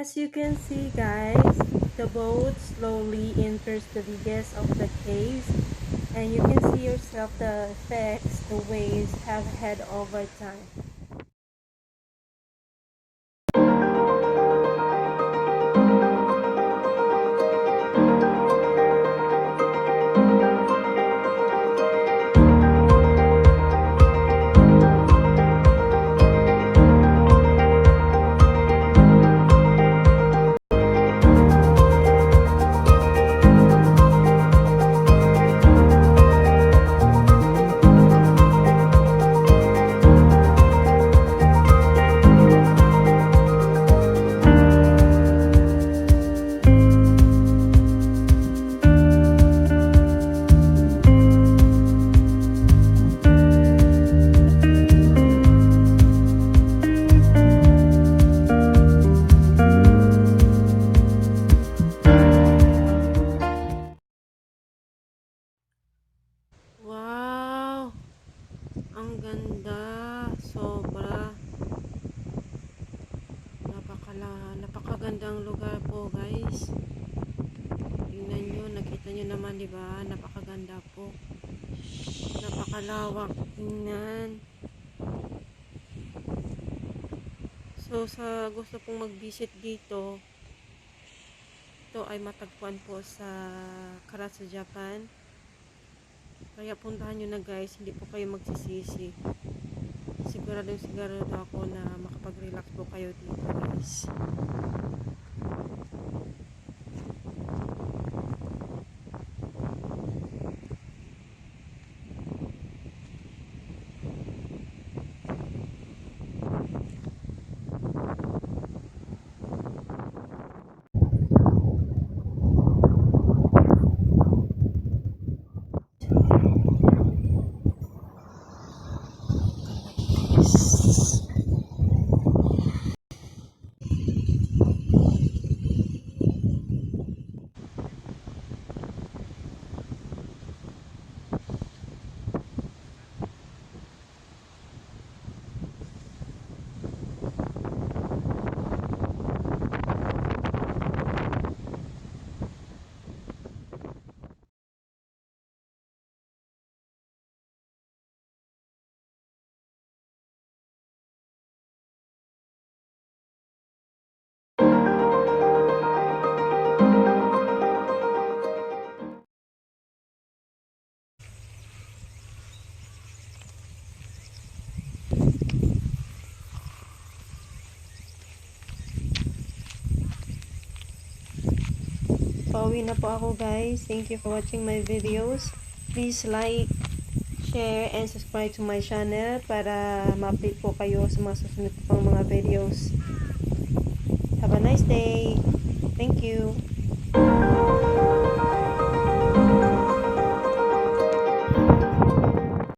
As you can see, guys, the boat slowly enters the biggest of the caves, and you can see yourself the effects the waves have had over time. Wow! Ang ganda! Sobra! Napakagandang lugar po, guys. Tingnan nyo, nakita nyo naman, di ba? Napakaganda po. Napakalawak. Tingnan. So, sa gusto pong mag-visit dito, ito ay matagpuan po sa Karatsu, Japan. Kaya puntahan nyo na, guys. Hindi po kayo magsisisi. Sigurado ako na makapag-relax po kayo dito, guys. Pauwi na po ako, guys. Thank you for watching my videos. Please like, share, and subscribe to my channel para ma-update po kayo sa mga susunod pang mga videos. Have a nice day. Thank you.